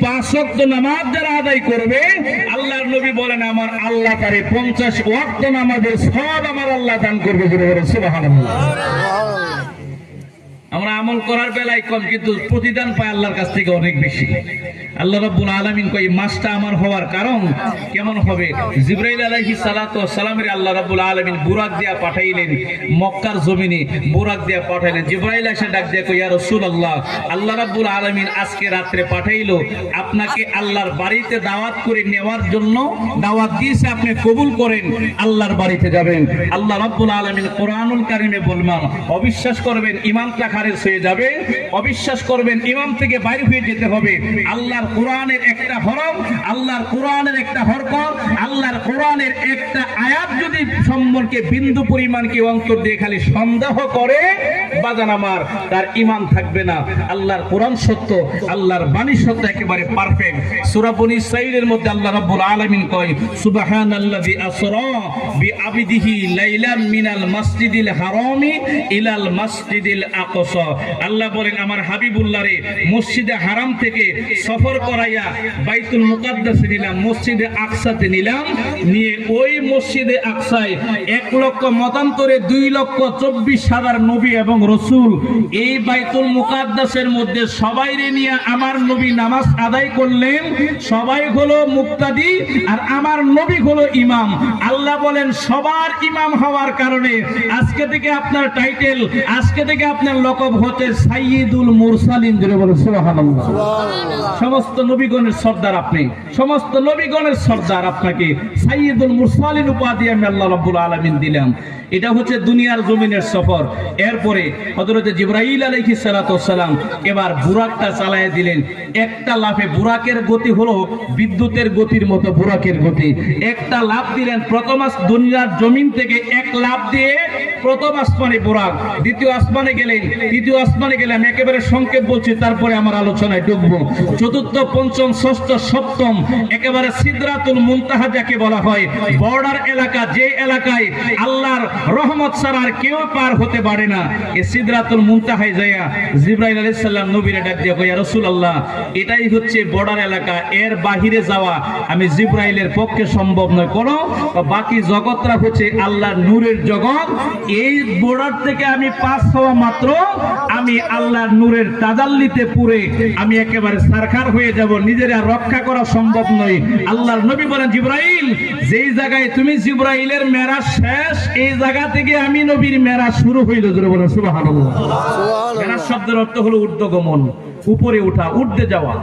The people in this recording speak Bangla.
পাঁচ ওয়াক্ত নামাজ যারা আদায় করবে, আল্লাহর নবী বলেন আমার আল্লাহ তারে 50 ওয়াক্ত নামাজের সওয়াব আমার আল্লাহ দান করবে। সুবহানাল্লাহ। আমরা আমল করার বেলায় কম, কিন্তু প্রতিদান পাই আল্লাহর কাছ থেকে অনেক বেশি। আল্লাহ রাব্বুল আলামিন কই মাসটা আমার হওয়ার কারণ কেমন হবে? জিবরাইল আলাইহিস সালাতু ওয়াস সালামের আল্লাহ রাব্বুল আলামিন বুরাক দিয়া পাঠাইলেন, মক্কার জমিনে বুরাক দিয়া পাঠাইলেন। জিবরাইল এসে ডাক দিয়ে কই ইয়া রাসূলুল্লাহ, আল্লাহ রাব্বুল আলামিন আজকে রাতে পাঠাইলো আপনাকে আল্লাহর বাড়িতে দাওয়াত করে নেওয়ার জন্য। দাওয়াত দিয়েছে, আপনি কবুল করেন, আল্লাহর বাড়িতে যাবেন। আল্লাহ রাব্বুল আলামিন কোরআনুল কারীমে বলমান, অবিশ্বাস করবেন ইমানটা খারিজ হয়ে যাবে, অবিশ্বাস করবেন ইমাম থেকে বাইরে হয়ে যেতে হবে। আল্লাহর কোরআনের একটা হরফ, আল্লাহর কোরআনের একটা হরকত, আল্লাহর কোরআনের একটা আয়াত যদি সম্পর্কে বিন্দু পরিমাণ কি অন্তর দিয়ে খালি সন্দেহ করে, বাজান আমার, তার ঈমান থাকবে না। আল্লাহর কোরআন সত্য, আল্লাহর বাণী সত্য, একেবারে পারফেক্ট। সূরা বনী ইসরাঈলের মধ্যে আল্লাহ রাব্বুল আলামিন কয় সুবহানাল্লাযী আসরা বিআবদিহি লাইলাম মিনাল মাসজিদিল হারামি ইলাল মাসজিদিল আকসা। আল্লাহ বলেন আমার হাবিবুল্লাহ রে মসজিদে হারাম থেকে সফর করাইয়া বাইতুল মুকাদ্দাসে নিলাম, মসজিদে আকসাতে নিলাম, নিয়ে ওই মসজিদে আকসায় 1 লক্ষ মতান্তরে 2,24,000 নবী এবং রাসূল এই বাইতুল মুকাদ্দাসের মধ্যে সবাইরে নিয়ে আমার নবী নামাজ আদায় করলেন। সবাই হলো মুক্তাদি আর আমার নবী হলো ইমাম। আল্লাহ বলেন সবার ইমাম হওয়ার কারণে আজকে থেকে আপনার টাইটেল, আজকে থেকে আপনার লকব হতে সাইয়্যিদুল মুরসালিন। সুবহানাল্লাহ। সমস্ত নবীগণের সর্দার আপনি, সমস্ত নবীগণের সর্দার, আপনাকে সাইয়্যিদুল মুরসালিন উপাধি আমি আল্লাহ রাব্বুল আলামিন দিলাম। এটা হচ্ছে দুনিয়ার জমিনের সফর। এরপরে হযরত জিবরাইল আলাইহিস সালাতু ওয়াস সালাম এবার বুরাকটা চালায় দিলেন। একটা লাফে, বুরাকের গতি হলো বিদ্যুতের গতির মতো, বুরাকের গতি। একটা লাফ দিলেন, প্রথম দুনিয়ার জমিন থেকে এক লাফ দিয়ে প্রথম আসমানে বুরাক, দ্বিতীয় আসমানে গেলেন, তৃতীয় আসমানে গেলেন। একেবারে সংক্ষেপ বলছি, তারপরে আমার আলোচনায় ঢুকবো। চতুর্থ, পঞ্চম, ষষ্ঠ, সপ্তম, একেবারে সিদরাতুল মুনতাহা যাকে বলা হয়, বর্ডার এলাকা, যে এলাকায় আল্লাহর রহমত ছাড়া আর কেউ পার হতে পারে না। এই সিদরাতুল মুনতাহায় যায়া জিবরাইল আলাইহিস সালাম নবীরে ডাক দিয়ে কয় ইয়া রাসূলুল্লাহ, এটাই হচ্ছে বর্ডার এলাকা, এর বাহিরে যাওয়া আমি জিবরাইলের পক্ষে সম্ভব নয়। কোন বাকি জগৎটা হচ্ছে আল্লাহর নূরের জগৎ। এই বর্ডার থেকে আমি পাস হওয়া মাত্র আমি আল্লাহর নূরের তাজাল্লিতে পুরে আমি একেবারে সারখার হয়ে যাব, নিজের আর রক্ষা করা সম্ভব নয়। আল্লাহর নবী বলেন জিবরাইল, যেই জায়গায় তুমি জিবরাইলের মেরাজ শেষ, এই জায়গা থেকে আমি নবীর মেরাজ শুরু হইল। বলেন সুবহানাল্লাহ। মেরাজ শব্দের অর্থ হলো ঊর্ধ্বগমন, উপরে ওঠা, ঊর্ধ্বে যাওয়া।